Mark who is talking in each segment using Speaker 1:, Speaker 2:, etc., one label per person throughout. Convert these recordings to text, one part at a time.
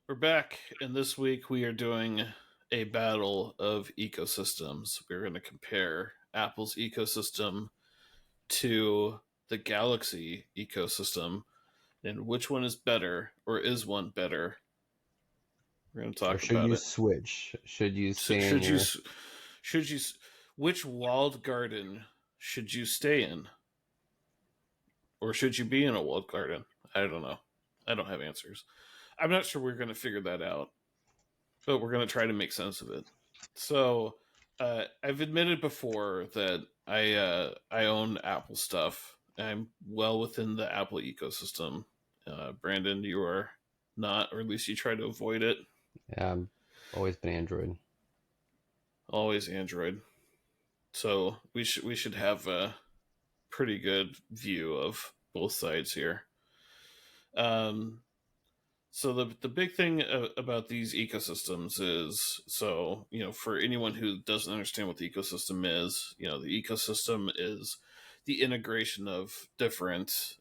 Speaker 1: We're back, and this week we are doing a battle of ecosystems. We're going to compare Apple's ecosystem to the Galaxy ecosystem, and which one is better, or is one better? We're going to
Speaker 2: Or
Speaker 1: talk
Speaker 2: should
Speaker 1: about
Speaker 2: you
Speaker 1: it.
Speaker 2: switch? Should you
Speaker 1: So
Speaker 2: stay in your?
Speaker 1: should you, which walled garden should you stay in, or should you be in a walled garden? I don't know. I don't have answers. I'm not sure we're going to figure that out, but we're going to try to make sense of it. So, I've admitted before that I own Apple stuff. I'm well within the Apple ecosystem. Brandon, you are not, or at least you try to avoid it.
Speaker 2: Always been Android.
Speaker 1: Always Android. So we should have a pretty good view of both sides here. Um, So the big thing about these ecosystems is, so for anyone who doesn't understand what the ecosystem is, the ecosystem is the integration of different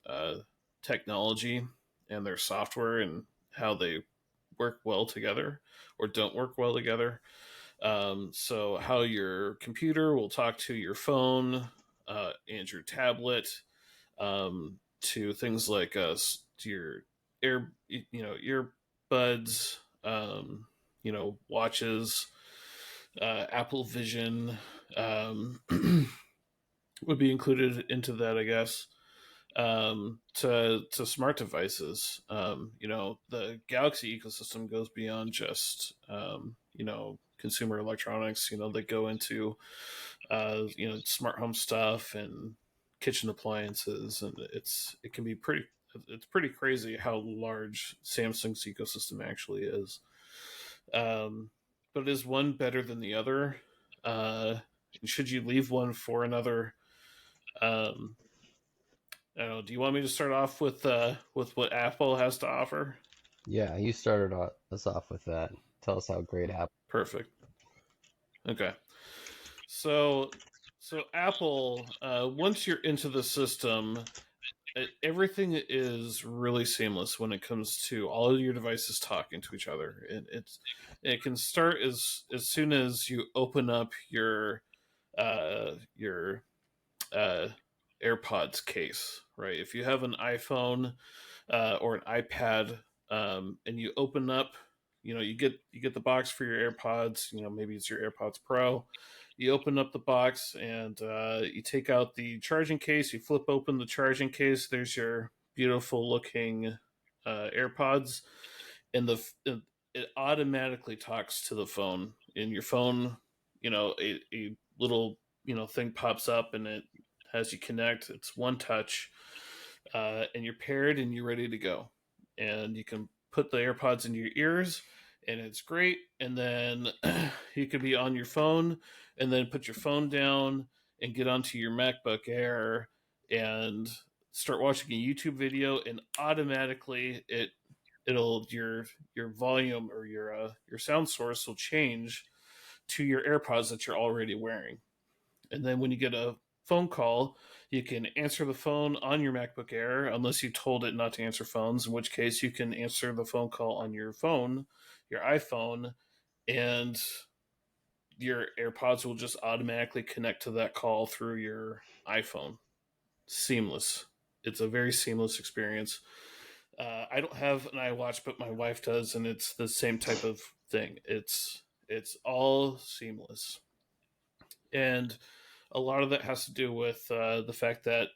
Speaker 1: technology and their software and how they work well together or don't work well together. So how your computer will talk to your phone and your tablet, to things like to your earbuds, watches, Apple Vision, um, would be included into that, I guess. To smart devices, the Galaxy ecosystem goes beyond just consumer electronics. They go into smart home stuff and kitchen appliances, and it can be pretty crazy how large Samsung's ecosystem actually is. Um, but is one better than the other? Uh, should you leave one for another? Um, I don't know. Do you want me to start off with what Apple has to offer?
Speaker 2: Yeah, you started us off with that. Tell us how great Apple.
Speaker 1: Perfect. Okay. So Apple, once you're into the system, everything is really seamless when it comes to all of your devices talking to each other. It can start as soon as you open up your uh, AirPods case, right? If you have an iPhone or an iPad, and you open up, you get the box for your AirPods. Maybe it's your AirPods Pro. You open up the box and you take out the charging case. You flip open the charging case. There's your beautiful looking AirPods, and it automatically talks to the phone. In your phone, a little thing pops up and it has you connect. It's one touch, and you're paired and you're ready to go. And you can put the AirPods in your ears, and it's great. And then you could be on your phone, and then put your phone down and get onto your MacBook Air and start watching a YouTube video, and automatically it'll your volume or your sound source will change to your AirPods that you're already wearing. And then when you get a phone call, you can answer the phone on your MacBook Air, unless you told it not to answer phones, in which case you can answer the phone call on your phone, your iPhone, and your AirPods will just automatically connect to that call through your iPhone. Seamless. It's a very seamless experience. I don't have an iWatch, but my wife does, and it's the same type of thing. It's all seamless, and a lot of that has to do with the fact that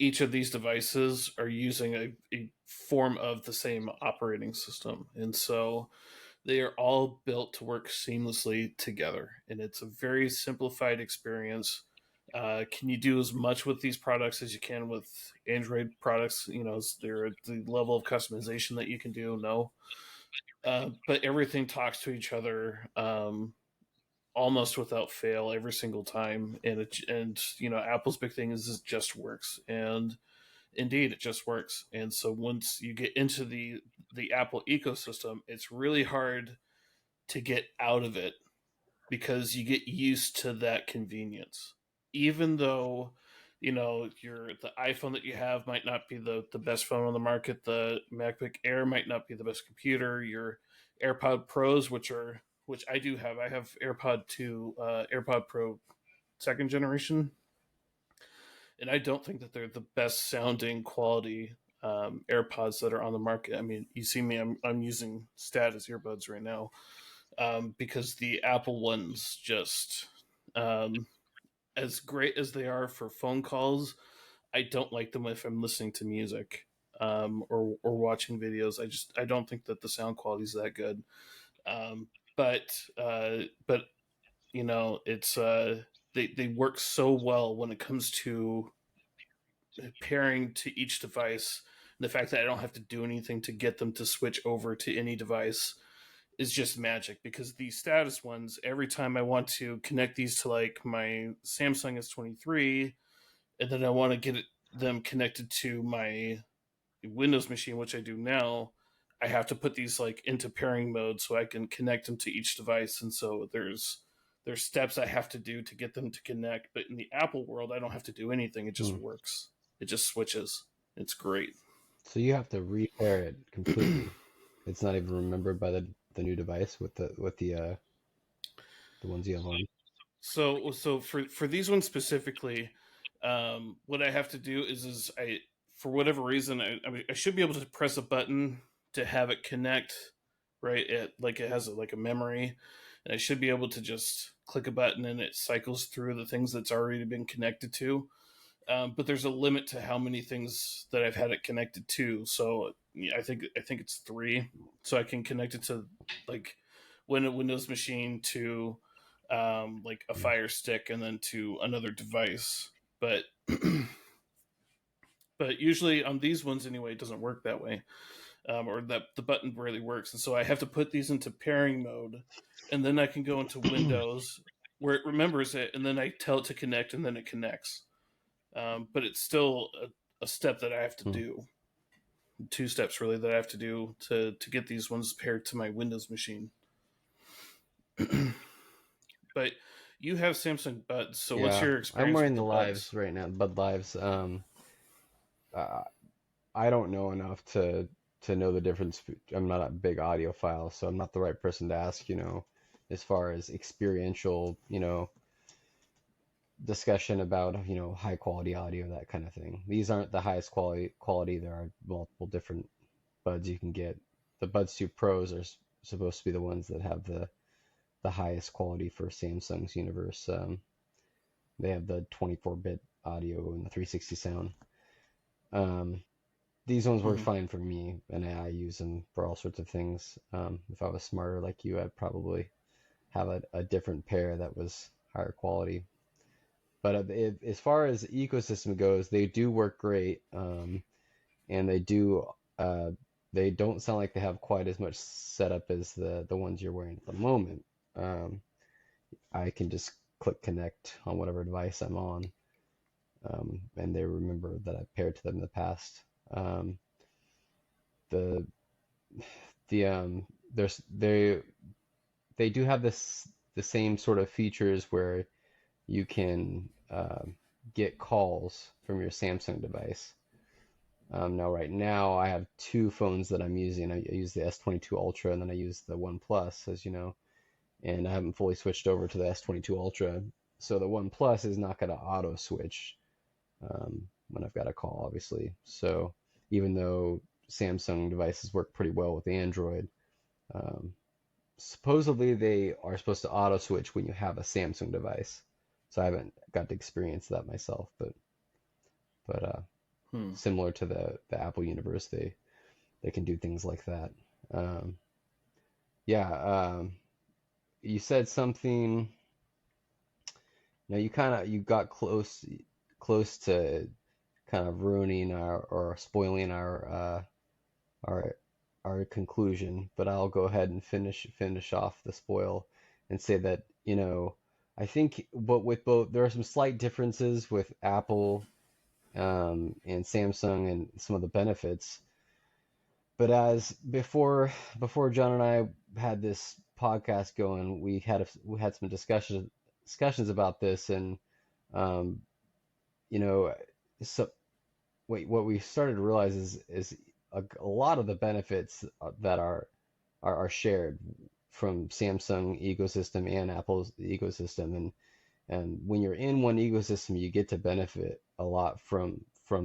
Speaker 1: each of these devices are using a form of the same operating system, and so they are all built to work seamlessly together, and it's a very simplified experience. Can you do as much with these products as you can with Android products? Is there the level of customization that you can do? No, but everything talks to each other, almost without fail every single time. And Apple's big thing is it just works, and indeed it just works. And so once you get into the Apple ecosystem, it's really hard to get out of it because you get used to that convenience. Even though the iPhone that you have might not be the best phone on the market, the MacBook Air might not be the best computer, AirPod Pros, which I do have. I have AirPod 2, AirPod Pro second generation, and I don't think that they're the best sounding quality AirPods that are on the market. I mean, you see me, I'm using Status earbuds right now, because the Apple ones just, um, as great as they are for phone calls, I don't like them if I'm listening to music, or watching videos. I don't think that the sound quality is that good. Um, but it's they work so well when it comes to pairing to each device. And the fact that I don't have to do anything to get them to switch over to any device is just magic, because these Status ones, every time I want to connect these to like my Samsung S23, and then I want to get them connected to my Windows machine, which I do now, I have to put these like into pairing mode so I can connect them to each device. And so there's steps I have to do to get them to connect. But in the Apple world, I don't have to do anything. It just
Speaker 2: Hmm.
Speaker 1: works. It just switches. It's great.
Speaker 2: So you have to repair it completely. It's not even remembered by the new device with the ones you have on.
Speaker 1: So for these ones specifically, what I have to do is I, for whatever reason, I mean, I should be able to press a button to have it connect, right? It like it has like a memory, and I should be able to just click a button and it cycles through the things that's already been connected to. But there's a limit to how many things that I've had it connected to. So yeah, I think it's three. So I can connect it to like when a Windows machine, to like a Fire Stick, and then to another device. But but usually on these ones anyway, it doesn't work that way, or that the button really works. And so I have to put these into pairing mode, and then I can go into Windows where it remembers it, and then I tell it to connect, and then it connects. But it's still a step that I have to
Speaker 2: Hmm.
Speaker 1: do. Two steps really that I have to do to get these ones paired to my Windows machine. But you have Samsung Buds, so what's
Speaker 2: Yeah,
Speaker 1: your
Speaker 2: I'm
Speaker 1: experience
Speaker 2: wearing
Speaker 1: with
Speaker 2: the
Speaker 1: the
Speaker 2: Lives
Speaker 1: Buds?
Speaker 2: right now, Bud Lives. Uh, I don't know enough to know the difference. I'm not a big audiophile, so I'm not the right person to ask, as far as experiential, discussion about, high quality audio, that kind of thing. These aren't the highest quality. There are multiple different buds you can get. The Buds 2 Pros are supposed to be the ones that have the highest quality for Samsung's universe. They have the 24-bit audio and the 360 sound. Um, these ones work
Speaker 1: Mm-hmm.
Speaker 2: fine for me, and I use them for all sorts of things. If I was smarter like you, I'd probably have a different pair that was higher quality. But as far as the ecosystem goes, they do work great, and uh, they don't sound like they have quite as much setup as the ones you're wearing at the moment. Um, I can just click connect on whatever device I'm on, and they remember that I've paired to them in the past. Um, the the there's they do have the same sort of features where you can get calls from your Samsung device. Now, right now, I have two phones that I'm using. I use the S22 Ultra, and then I use the One Plus, as you know, and I haven't fully switched over to the S22 Ultra. So the One Plus is not going to auto switch when I've got a call, obviously. So even though Samsung devices work pretty well with Android, um, supposedly they are supposed to auto switch when you have a Samsung device. So I haven't got to experience that myself, but
Speaker 1: Hmm.
Speaker 2: similar to the Apple universe, they can do things like that. Um, yeah, you said something. You got close to kind of ruining or spoiling our our conclusion, but I'll go ahead and finish off the spoil and say that, I think, but with both, there are some slight differences with Apple and Samsung and some of the benefits. But as before John and I had this podcast going, we had some discussions about this, and um, you know, so what we started to realize is a lot of the benefits that are shared from Samsung ecosystem and Apple's ecosystem, and when you're in one ecosystem, you get to benefit a lot from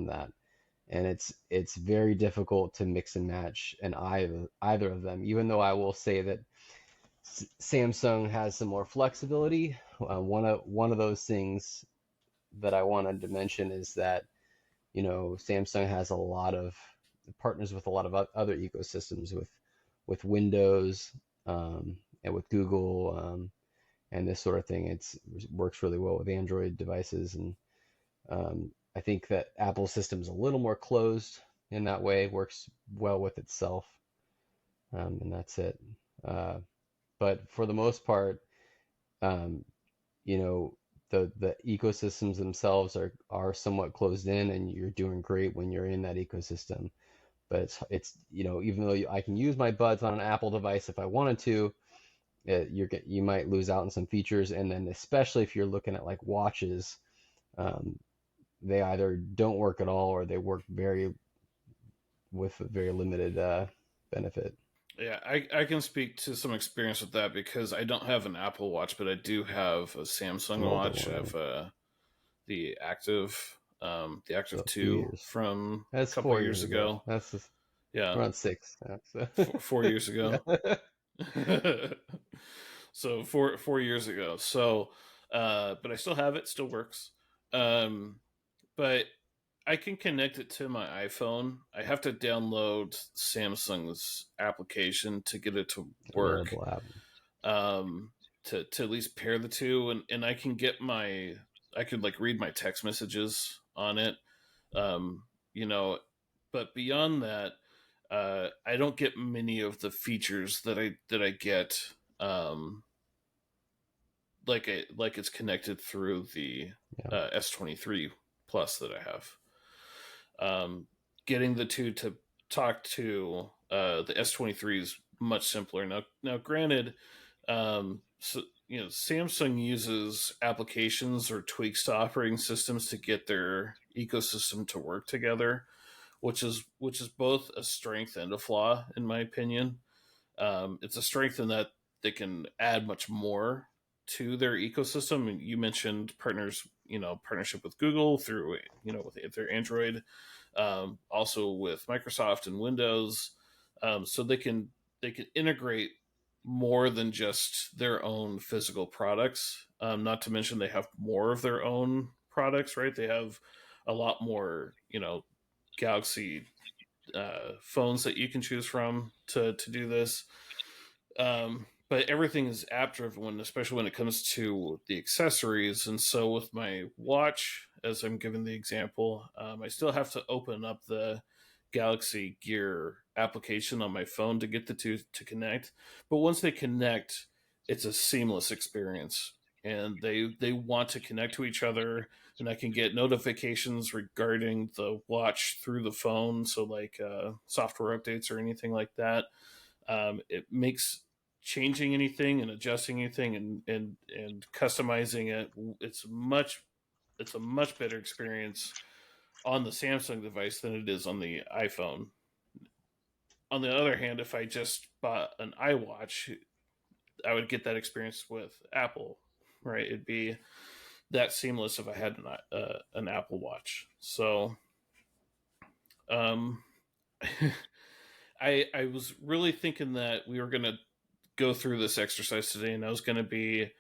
Speaker 2: that. And it's very difficult to mix and match an either of them. Even though I will say that Samsung has some more flexibility. One of those things that I wanted to mention is that Samsung has a lot of partners with a lot of other ecosystems with Windows, and with Google, and this sort of thing. It works really well with Android devices, and I think that Apple's system is a little more closed in that way, works well with itself, and that's it. But for the most part, um, you know, the ecosystems themselves are somewhat closed in, and you're doing great when you're in that ecosystem. But it's even though I can use my buds on an Apple device if I wanted to, you might lose out on some features. And then especially if you're looking at like watches, um, they either don't work at all or they work with very limited benefit.
Speaker 1: Yeah, I can speak to some experience with that because I don't have an Apple Watch, but I do have a
Speaker 2: It's an
Speaker 1: Samsung
Speaker 2: older
Speaker 1: watch. I
Speaker 2: one,
Speaker 1: have
Speaker 2: right?
Speaker 1: the Active
Speaker 2: So a few
Speaker 1: 2
Speaker 2: years.
Speaker 1: from a
Speaker 2: That's
Speaker 1: couple
Speaker 2: 4 years
Speaker 1: years
Speaker 2: ago.
Speaker 1: ago.
Speaker 2: That's just,
Speaker 1: Yeah,
Speaker 2: around six. So.
Speaker 1: 4 years
Speaker 2: Yeah.
Speaker 1: ago. So 4 years ago. So, but I still have it. Still works. Um, but I can connect it to my iPhone. I have to download Samsung's application to get it to
Speaker 2: It's a
Speaker 1: work.
Speaker 2: mobile app.
Speaker 1: Um, to at least pair the two, and I could like read my text messages on it. Um, you know, but beyond that, I don't get many of the features that I get. Um, like it's connected through the
Speaker 2: Yeah.
Speaker 1: S23 Plus that I have. Um, Getting the two to talk to the S23 is much simpler. Now, granted, so Samsung uses applications or tweaks to operating systems to get their ecosystem to work together, which is both a strength and a flaw in my opinion. It's a strength in that they can add much more to their ecosystem. And you mentioned partnership with Google through with their Android, also with Microsoft and Windows, so they can integrate more than just their own physical products. Not to mention they have more of their own products, right? They have a lot more, Galaxy phones that you can choose from to do this. But everything is app driven, especially when it comes to the accessories. And so with my watch, as I'm giving the example, I still have to open up the Galaxy Gear application on my phone to get the two to connect. But once they connect, it's a seamless experience, and they want to connect to each other. And I can get notifications regarding the watch through the phone, so like software updates or anything like that. It makes changing anything and adjusting anything and customizing it. It's a much better experience on the Samsung device than it is on the iPhone. On the other hand, if I just bought an iWatch, I would get that experience with Apple, right? It'd be that seamless if I had an Apple Watch. So, um, I was really thinking that we were gonna go through this exercise today, and I was gonna be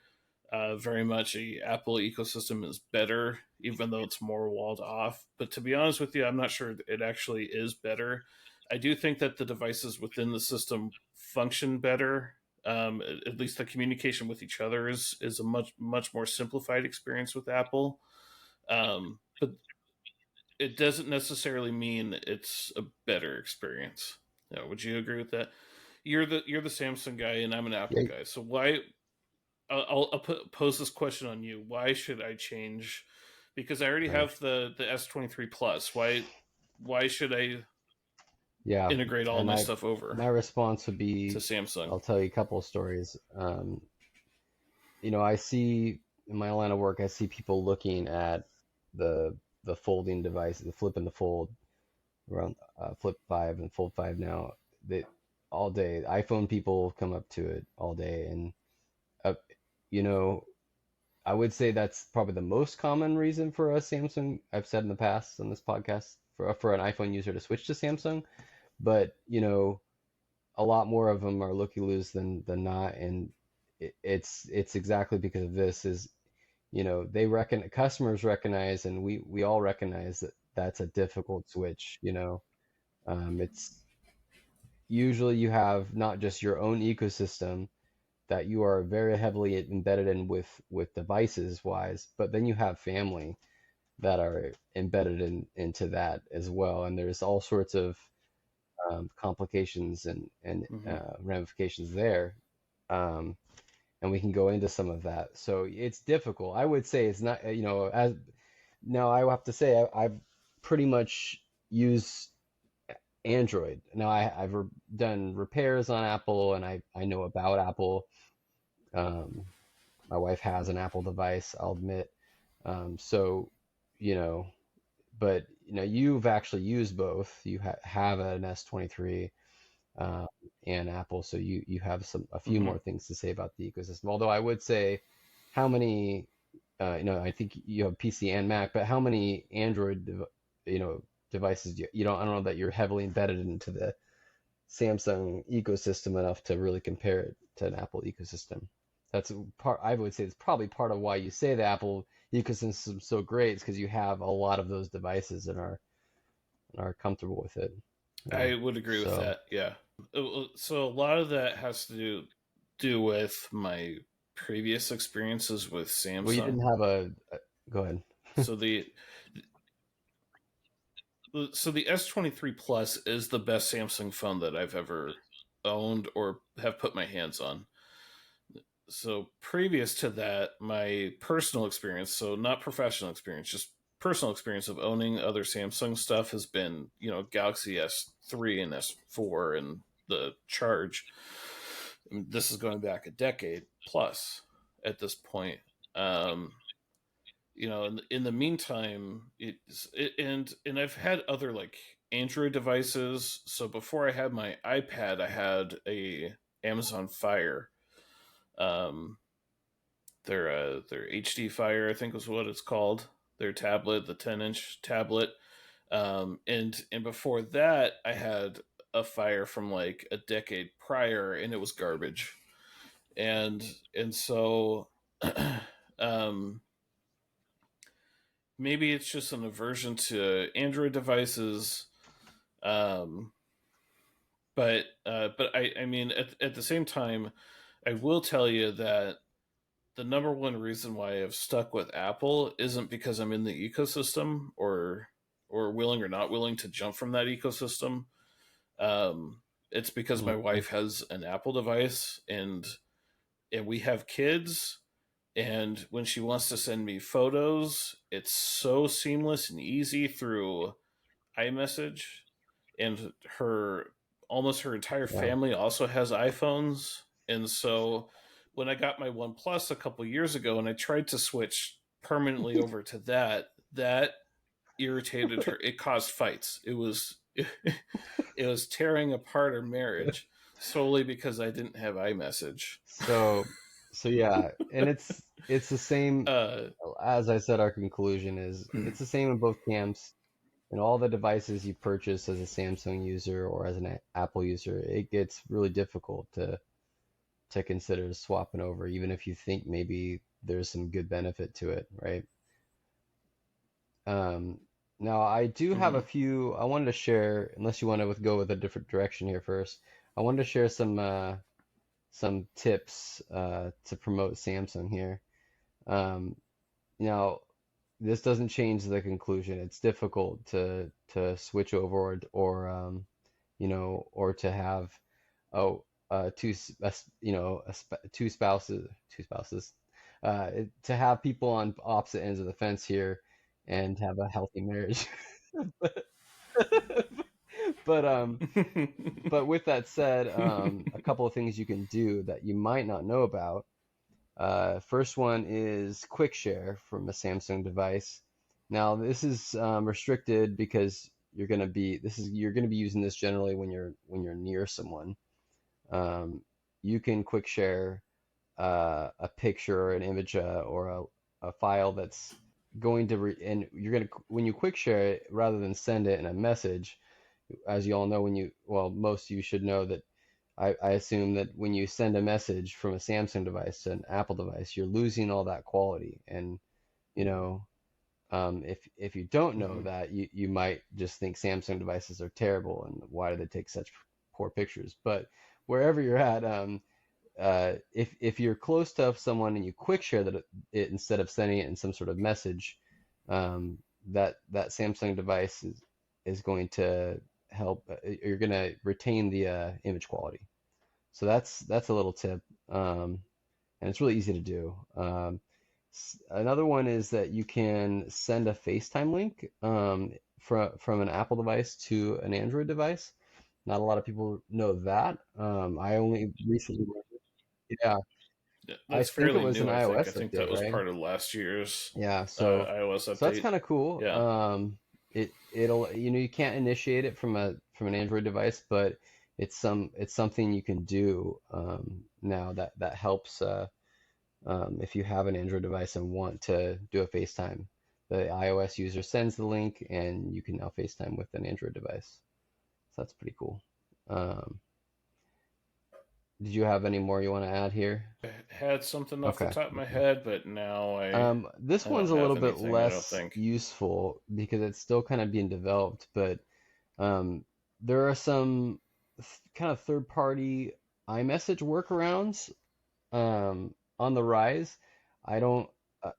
Speaker 1: very much a Apple ecosystem is better, even though it's more walled off. But to be honest with you, I'm not sure it actually is better. I do think that the devices within the system function better. At least the communication with each other is a much more simplified experience with Apple. But it doesn't necessarily mean it's a better experience. Would you agree with that? You're the Samsung guy, and I'm an Apple
Speaker 2: Yeah.
Speaker 1: guy. So why I'll pose this question on you. Why should I change? Because I already
Speaker 2: Right.
Speaker 1: have the S23 Plus. Why should I
Speaker 2: Yeah.
Speaker 1: integrate all
Speaker 2: And
Speaker 1: my stuff over
Speaker 2: my response would
Speaker 1: to
Speaker 2: be,
Speaker 1: Samsung?
Speaker 2: I'll tell you a couple of stories. I see in my line of work, I see people looking at the folding device, the Flip and the Fold, around Flip 5 and Fold 5 now. all day. iPhone people come up to it all day, and uh, you know, I would say that's probably the most common reason for a Samsung. I've said in the past on this podcast for an iPhone user to switch to Samsung, but a lot more of them are looky-loos than not, and it's exactly because of this. Is they reckon customers recognize, and we all recognize that that's a difficult switch. It's usually you have not just your own ecosystem that you are very heavily embedded in with devices wise, but then you have family that are embedded into that as well, and there's all sorts of complications and
Speaker 1: Hmm.
Speaker 2: ramifications there, um, and we can go into some of that. So it's difficult. I would say it's not, as now I have to say I've pretty much used Android. Now I've done repairs on Apple, and I know about Apple. Um, my wife has an Apple device, I'll admit. So, you know, but you've actually used both. You have an S23 uh, and Apple, so you have a few
Speaker 1: Hmm.
Speaker 2: more things to say about the ecosystem. Although I would say, how many, I think you have PC and Mac, but how many Android, devices do I don't know that you're heavily embedded into the Samsung ecosystem enough to really compare it to an Apple ecosystem. That's part, I would say it's probably part of why you say the Apple ecosystem is so great, is because you have a lot of those devices and are comfortable with it.
Speaker 1: I would agree with
Speaker 2: So,
Speaker 1: that. Yeah. So a lot of that has to do with my previous experiences with
Speaker 2: well, you
Speaker 1: Samsung.
Speaker 2: didn't have go ahead.
Speaker 1: So the S23 Plus is the best Samsung phone that I've ever owned or have put my hands on. So previous to that, my personal experience, so not professional experience, just personal experience of owning other Samsung stuff has been, Galaxy S3 and S4 and the Charge. I mean, this is going back a decade plus at this point. Um, in the meantime, and I've had other like Android devices. So before I had my iPad, I had a Amazon Fire. Um, their HD Fire, I think was what it's called. Their tablet, the 10-inch tablet. And before that, I had a Fire from like a decade prior, and it was garbage. And and so, um, maybe it's just an aversion to Android devices. Um, but I mean, at the same time, I will tell you that the number one reason why I've stuck with Apple isn't because I'm in the ecosystem or willing or not willing to jump from that ecosystem. It's because my
Speaker 2: Mhm.
Speaker 1: wife has an Apple device and we have kids, and when she wants to send me photos, it's so seamless and easy through iMessage, and her entire
Speaker 2: Yeah.
Speaker 1: family also has iPhones, and so when I got my OnePlus a couple years ago and I tried to switch permanently over to that irritated her. It caused fights. It was tearing apart our marriage solely because I didn't have iMessage.
Speaker 2: So, so yeah, and it's the same.
Speaker 1: uh,
Speaker 2: As I said, our conclusion is it's the same in both camps. And all the devices you purchase as a Samsung user or as an Apple user, it gets really difficult to consider swapping over, even if you think maybe there's some good benefit to it, right? Um, Now, I do have a
Speaker 1: mhm.
Speaker 2: few I wanted to share, unless you want to go with a different direction here first. I wanted to share some tips to promote Samsung here. Um, Now, this doesn't change the conclusion. It's difficult to switch over or to have oh two two spouses to have people on opposite ends of the fence here and have a healthy marriage. but but um but with that said, a couple of things you can do that you might not know about. First one is Quick Share from a Samsung device. Now this is restricted because you're gonna be using this generally when you're near someone. um, you can quick share a picture or an image or a file that's going to and you're going to when you quick share it rather than send it in a message, as you all know, most of you should know that I assume that when you send a message from a Samsung device to an Apple device, you're losing all that quality. And you know, if you don't know
Speaker 1: Hmm.
Speaker 2: that, you might just think Samsung devices are terrible and why do they take such poor pictures? But wherever you're at, if you're close to someone and you quick share it instead of sending it in some sort of message, that Samsung device is going to help. You're going to retain the image quality. So that's a little tip, and it's really easy to do. Another one is that you can send a FaceTime link from an Apple device to an Android device. Not a lot of people know that. I only recently, yeah,
Speaker 1: Yeah,
Speaker 2: I
Speaker 1: that's
Speaker 2: think it
Speaker 1: fairly
Speaker 2: was an
Speaker 1: new. I think. I
Speaker 2: iOS
Speaker 1: think
Speaker 2: update,
Speaker 1: that was
Speaker 2: right?
Speaker 1: part of last year's
Speaker 2: Yeah, so
Speaker 1: iOS
Speaker 2: that's
Speaker 1: update.
Speaker 2: kind of cool.
Speaker 1: Yeah.
Speaker 2: It'll you can't initiate it from an Android device, but it's something you can do now that helps if you have an Android device and want to do a FaceTime. The iOS user sends the link, and you can now FaceTime with an Android device. So that's pretty cool. Um, did you have any more you want to add here?
Speaker 1: I had something off the
Speaker 2: Okay.
Speaker 1: top of my
Speaker 2: Okay.
Speaker 1: head, but now
Speaker 2: This
Speaker 1: I don't
Speaker 2: one's a
Speaker 1: have
Speaker 2: little bit
Speaker 1: anything. I don't
Speaker 2: less
Speaker 1: think.
Speaker 2: useful because it's still kind of being developed, but um, there are some kind of third-party iMessage workarounds on the rise. I don't, uh,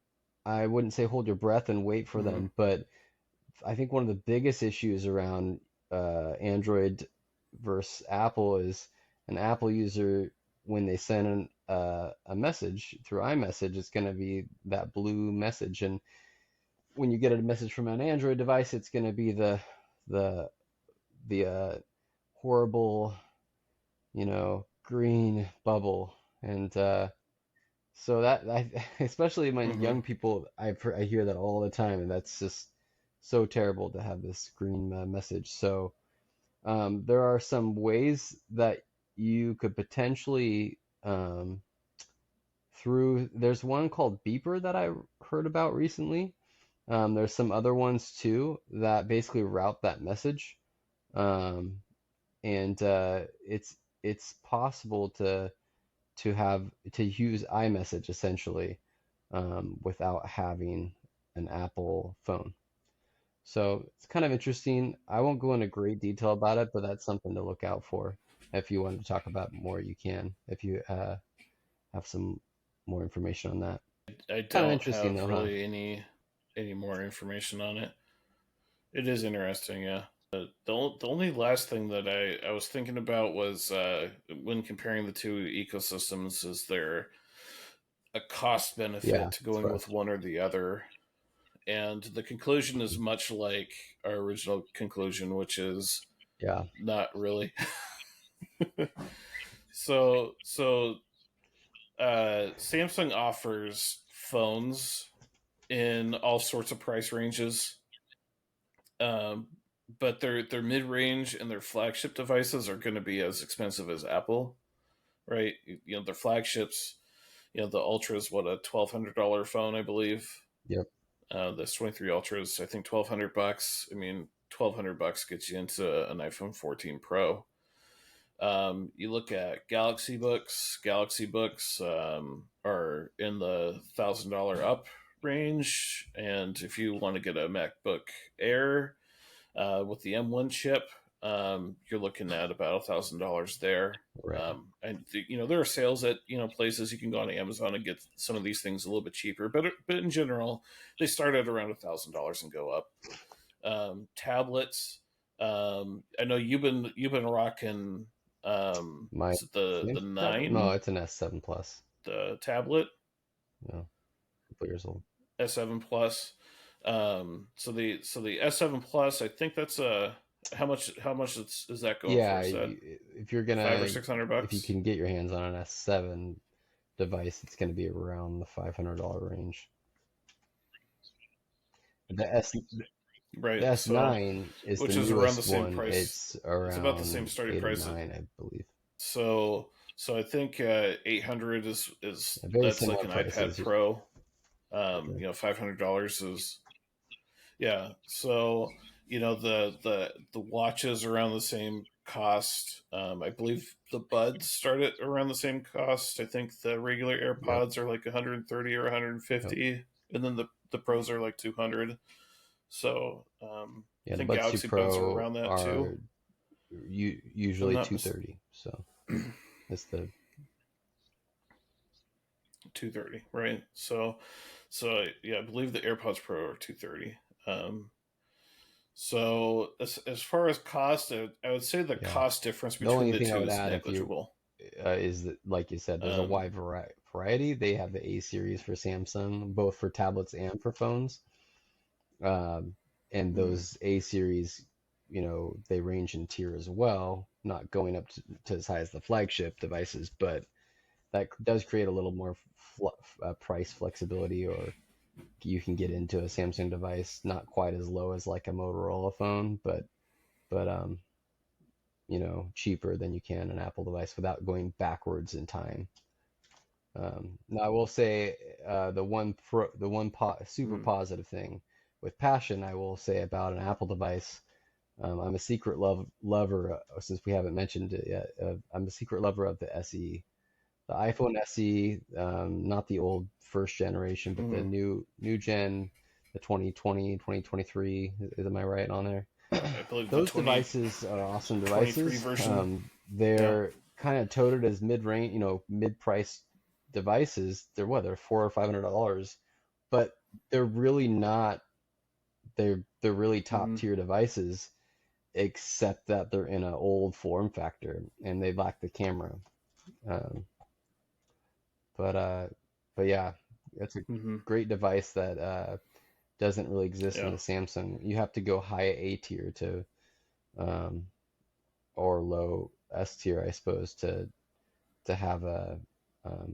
Speaker 2: I wouldn't say hold your breath and wait for
Speaker 1: Hmm.
Speaker 2: them, but I think one of the biggest issues around Android versus Apple is an Apple user when they send a message through iMessage, it's going to be that blue message, and when you get a message from an Android device, it's going to be the the horrible, green bubble, and so especially among
Speaker 1: Hmm.
Speaker 2: young people, I hear that all the time, and that's just so terrible to have this green message. So there are some ways that you could potentially there's one called Beeper that I heard about recently. There's some other ones too that basically route that message. Um, and it's possible to use iMessage essentially without having an Apple phone. So it's kind of interesting. I won't go into great detail about it, but that's something to look out for. If you want to talk about more, you can. If you have some more information on that.
Speaker 1: I
Speaker 2: Kind of
Speaker 1: don't
Speaker 2: interesting
Speaker 1: have
Speaker 2: though, huh?
Speaker 1: really any more information on it. It is interesting, yeah. The only last thing that I was thinking about was when comparing the two ecosystems, is there a cost
Speaker 2: Yeah,
Speaker 1: benefit to
Speaker 2: that's
Speaker 1: going
Speaker 2: what I
Speaker 1: with one or the other? And the conclusion is much like our original conclusion, which is
Speaker 2: yeah,
Speaker 1: not really. So Samsung offers phones in all sorts of price ranges, um, but their mid range and their flagship devices are going to be as expensive as Apple, right? Their flagships. The Ultra is what, a $1,200 phone, I believe.
Speaker 2: yep,
Speaker 1: This 23 Ultra is, I think, $1,200. I mean, $1,200 gets you into an iPhone 14 Pro. You look at Galaxy Books. Galaxy Books are in the $1,000 up range, and if you want to get a MacBook Air with the M1 chip, you're looking at about $1,000 there.
Speaker 2: right,
Speaker 1: And there are sales at places you can go on Amazon and get some of these things a little bit cheaper, but in general, they start at around $1,000 and go up. Tablets. I know you've been rocking.
Speaker 2: my
Speaker 1: Is it the
Speaker 2: Samsung tablet? No,
Speaker 1: nine,
Speaker 2: it's an S7 Plus.
Speaker 1: the tablet
Speaker 2: No, a couple years old.
Speaker 1: S7 Plus? So the S7 Plus, I think that's a how much is that going for?
Speaker 2: Yeah,
Speaker 1: Is that
Speaker 2: if you're
Speaker 1: five or
Speaker 2: gonna
Speaker 1: six hundred
Speaker 2: if you
Speaker 1: bucks?
Speaker 2: can get your hands on an S7 device, it's gonna be around the $500 range. The S the
Speaker 1: Right. So
Speaker 2: S9 is the
Speaker 1: which is around the
Speaker 2: newest
Speaker 1: same
Speaker 2: one.
Speaker 1: price.
Speaker 2: It's
Speaker 1: It's about the same
Speaker 2: around
Speaker 1: starting
Speaker 2: eight or
Speaker 1: price.
Speaker 2: nine, I believe.
Speaker 1: So I think 800 is
Speaker 2: Very
Speaker 1: that's like
Speaker 2: similar
Speaker 1: an iPad
Speaker 2: prices.
Speaker 1: Pro.
Speaker 2: Okay.
Speaker 1: $500 is, yeah. So the watches around the same cost. I believe the Buds start at around the same cost. I think the regular
Speaker 2: Yep.
Speaker 1: AirPods are like 130 or
Speaker 2: Yep.
Speaker 1: 150, and then the Pros are like 200. So I
Speaker 2: Yeah, the
Speaker 1: think
Speaker 2: Buds 2
Speaker 1: Galaxy Buds are
Speaker 2: Pro
Speaker 1: around that too.
Speaker 2: are
Speaker 1: If I'm
Speaker 2: usually
Speaker 1: not mis-
Speaker 2: 230. So it's the
Speaker 1: 230, right? So yeah, I believe the AirPods Pro are 230. Um, so as far as cost, I would say the
Speaker 2: yeah.
Speaker 1: cost difference
Speaker 2: The
Speaker 1: between
Speaker 2: only
Speaker 1: the
Speaker 2: thing I
Speaker 1: two
Speaker 2: would
Speaker 1: is
Speaker 2: add if you
Speaker 1: negligible.
Speaker 2: is that, like you said, there's a
Speaker 1: Um,
Speaker 2: wide variety. They have the A series for Samsung, both for tablets and for phones. Um, and
Speaker 1: mm,
Speaker 2: those A series, they range in tier as well, not going up to as high as the flagship devices, but that does create a little more price flexibility, or you can get into a Samsung device not quite as low as like a Motorola phone, but cheaper than you can an Apple device without going backwards in time. Now I will say super
Speaker 1: mm,
Speaker 2: positive thing with passion I will say about an Apple device. I'm a secret lover, since we haven't mentioned it yet. I'm a secret lover of the SE, the iPhone SE, not the old first generation, but the
Speaker 1: mm.
Speaker 2: new gen, the 2020, 2023. Am I right on there?
Speaker 1: I believe the
Speaker 2: Those devices are awesome
Speaker 1: 2023
Speaker 2: devices.
Speaker 1: version. Yeah.
Speaker 2: They're kind of touted as mid-range, mid-price devices. They're $400 or $500, but they're really not. They're really top
Speaker 1: Mm,
Speaker 2: tier devices, except that they're in an old form factor and they lack the camera. Um, but uh, but yeah, it's a
Speaker 1: hmm.
Speaker 2: great device that doesn't really exist in
Speaker 1: Yeah.
Speaker 2: the Samsung. You have to go high A tier to um, or low S tier, I suppose, to have a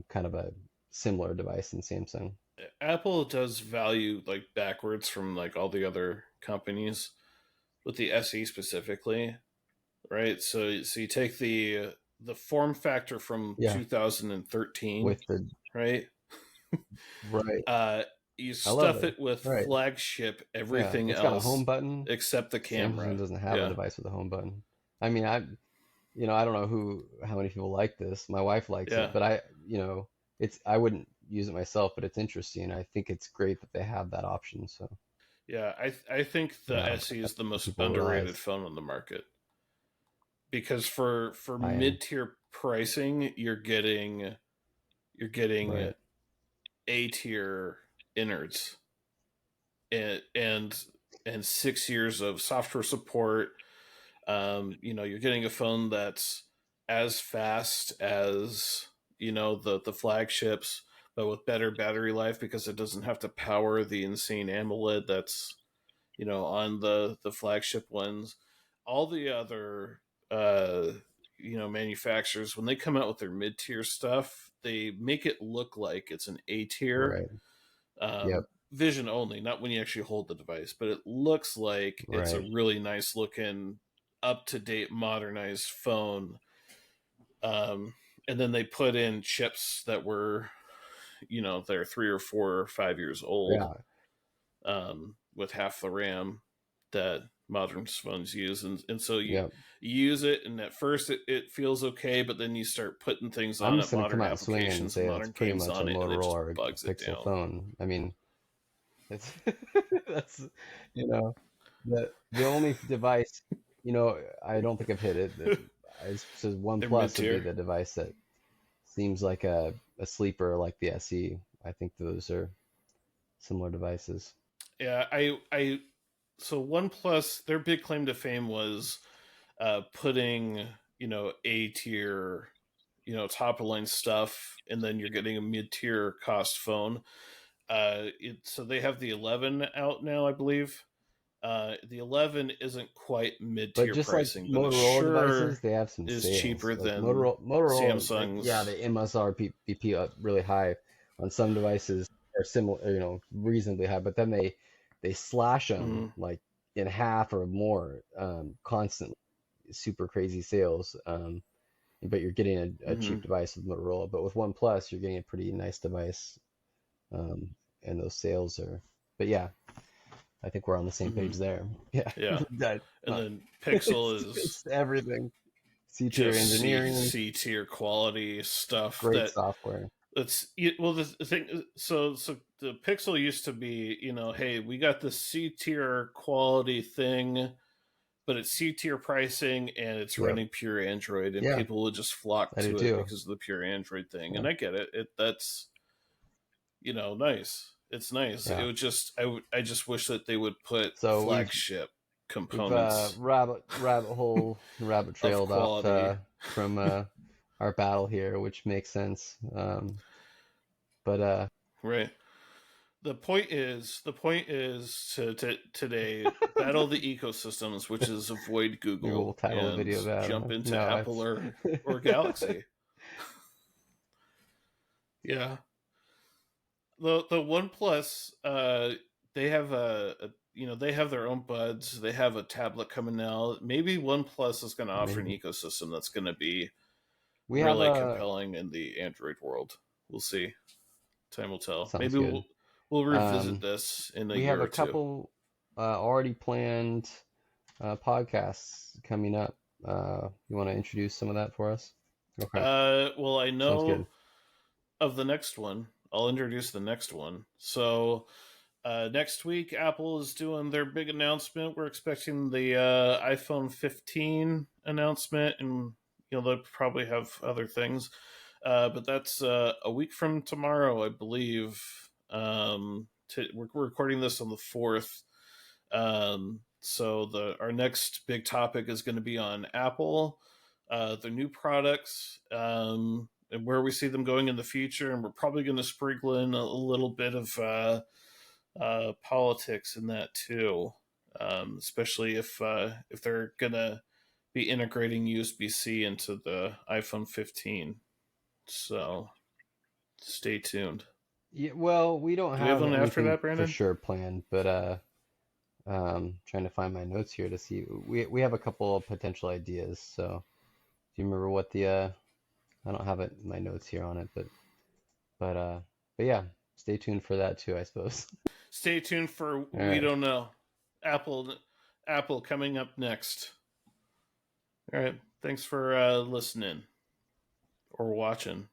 Speaker 2: kind of a similar device in Samsung.
Speaker 1: Apple does value like backwards from like all the other companies with the SE specifically, right? So you take the form factor from
Speaker 2: Yeah,
Speaker 1: 2013,
Speaker 2: with the
Speaker 1: right?
Speaker 2: right.
Speaker 1: Uh, you
Speaker 2: I love
Speaker 1: stuff
Speaker 2: it.
Speaker 1: it with
Speaker 2: Right.
Speaker 1: flagship
Speaker 2: Yeah,
Speaker 1: everything
Speaker 2: it's got a home
Speaker 1: else
Speaker 2: button.
Speaker 1: except the
Speaker 2: Samsung
Speaker 1: camera.
Speaker 2: doesn't have a
Speaker 1: Yeah,
Speaker 2: device with a home button. I mean, I don't know how many people like this. My wife likes it,
Speaker 1: yeah,
Speaker 2: but I wouldn't use it myself, but it's interesting. I think it's great that they have that option. So
Speaker 1: yeah. I think the
Speaker 2: yeah,
Speaker 1: SE is the most
Speaker 2: people
Speaker 1: underrated
Speaker 2: realize
Speaker 1: phone on the market because for
Speaker 2: I am
Speaker 1: mid tier pricing, you're getting
Speaker 2: right.
Speaker 1: A tier innards and and 6 years of software support. You're getting a phone that's as fast as the flagships, but with better battery life because it doesn't have to power the insane AMOLED that's on the flagship ones. All the other uh, manufacturers, when they come out with their mid tier stuff, they make it look like it's an A tier,
Speaker 2: Right. Yep.
Speaker 1: vision only, not when you actually hold the device, but it looks like it's a
Speaker 2: Right.
Speaker 1: really nice looking, up to date, modernized phone. Um, and then they put in chips that were, they're 3 or 4 or 5 years old,
Speaker 2: Yeah.
Speaker 1: with half the RAM that modern phones use. And so
Speaker 2: Yep.
Speaker 1: you use it, and at first it feels okay, but then you start putting things
Speaker 2: I'm
Speaker 1: on
Speaker 2: just
Speaker 1: it,
Speaker 2: gonna come
Speaker 1: modern
Speaker 2: out swinging and
Speaker 1: applications and
Speaker 2: say that's
Speaker 1: modern
Speaker 2: pretty
Speaker 1: games
Speaker 2: much a
Speaker 1: on it, and it
Speaker 2: Motorola
Speaker 1: just
Speaker 2: or a
Speaker 1: bugs it
Speaker 2: Pixel
Speaker 1: down.
Speaker 2: phone. I mean, it's that's you know the only device, I don't think I've hit it. I says
Speaker 1: They're mid
Speaker 2: OnePlus would be
Speaker 1: tier.
Speaker 2: the device that seems like a sleeper like the SE. I think those are similar devices.
Speaker 1: Yeah, I so OnePlus, their big claim to fame was putting A tier, top of line stuff, and then you're getting a mid tier cost phone. So they have the 11 out now, I believe. The 11 isn't quite mid
Speaker 2: But
Speaker 1: tier
Speaker 2: just like
Speaker 1: pricing, but it
Speaker 2: Motorola devices,
Speaker 1: sure
Speaker 2: they have some
Speaker 1: is
Speaker 2: sales.
Speaker 1: cheaper
Speaker 2: Like
Speaker 1: than
Speaker 2: Motorola, like yeah,
Speaker 1: Samsung's.
Speaker 2: the MSRP up really high on some devices are similar, reasonably high, but then they slash them
Speaker 1: Mm,
Speaker 2: like in half or more, constantly. Super crazy sales. but you're getting a
Speaker 1: Hmm.
Speaker 2: cheap device with Motorola. But with OnePlus, you're getting a pretty nice device, and those sales are. But yeah, I think we're on the same
Speaker 1: Hmm.
Speaker 2: page there. Yeah,
Speaker 1: Yeah.
Speaker 2: that,
Speaker 1: And then
Speaker 2: it's,
Speaker 1: Pixel is
Speaker 2: everything. C tier
Speaker 1: just
Speaker 2: engineering,
Speaker 1: C tier quality stuff
Speaker 2: great
Speaker 1: that
Speaker 2: software.
Speaker 1: well, the thing, so the Pixel used to be, hey, we got the C tier quality thing, but it's C tier pricing and it's
Speaker 2: Yep.
Speaker 1: running pure Android, and
Speaker 2: Yeah,
Speaker 1: people would just flock
Speaker 2: I do
Speaker 1: to it
Speaker 2: too.
Speaker 1: because of the pure Android thing.
Speaker 2: Yeah.
Speaker 1: And I get it. That's nice. It's nice. It
Speaker 2: Yeah.
Speaker 1: would just I just wish that they would put
Speaker 2: So
Speaker 1: flagship
Speaker 2: we've
Speaker 1: components
Speaker 2: rabbit
Speaker 1: of
Speaker 2: trailed off
Speaker 1: quality.
Speaker 2: from our battle here, which makes sense. But
Speaker 1: Right. The point is to today battle the ecosystems, which is avoid
Speaker 2: maybe we'll
Speaker 1: Google
Speaker 2: title the
Speaker 1: and
Speaker 2: video
Speaker 1: jump
Speaker 2: battle.
Speaker 1: into
Speaker 2: No,
Speaker 1: Apple
Speaker 2: it's
Speaker 1: or Galaxy. Yeah. The OnePlus, they have they have their own buds. They have a tablet coming out. Maybe OnePlus is going to offer an
Speaker 2: maybe
Speaker 1: ecosystem that's going to be
Speaker 2: we have
Speaker 1: really
Speaker 2: a
Speaker 1: compelling in the Android world. We'll see. Time will tell.
Speaker 2: sounds
Speaker 1: Maybe
Speaker 2: good.
Speaker 1: we'll revisit
Speaker 2: Um,
Speaker 1: this in a
Speaker 2: we have
Speaker 1: year
Speaker 2: a
Speaker 1: or two.
Speaker 2: couple already planned podcasts coming up. You want to introduce some of that for us? Okay,
Speaker 1: Well, I
Speaker 2: sounds good.
Speaker 1: know of the next one. I'll introduce the next one. So, next week, Apple is doing their big announcement. We're expecting the iPhone 15 announcement, and they'll probably have other things. But that's a week from tomorrow, I believe. We're recording this on the 4th. So our next big topic is going to be on Apple, the new products, and where we see them going in the future, and we're probably going to sprinkle in a little bit of politics in that too, especially if they're gonna be integrating USB C into the iPhone 15. So stay tuned.
Speaker 2: Yeah, well, we don't
Speaker 1: Do we have
Speaker 2: have
Speaker 1: one after
Speaker 2: anything
Speaker 1: that,
Speaker 2: for
Speaker 1: Brandon?
Speaker 2: sure planned, but trying to find my notes here to see. We have a couple of potential ideas. So, do you remember what the I don't have it my notes here on it, but uh, but yeah, stay tuned for that too, I suppose.
Speaker 1: Stay tuned for
Speaker 2: All
Speaker 1: we
Speaker 2: right.
Speaker 1: don't know. Apple Apple coming up next. All right. Thanks for listening or watching.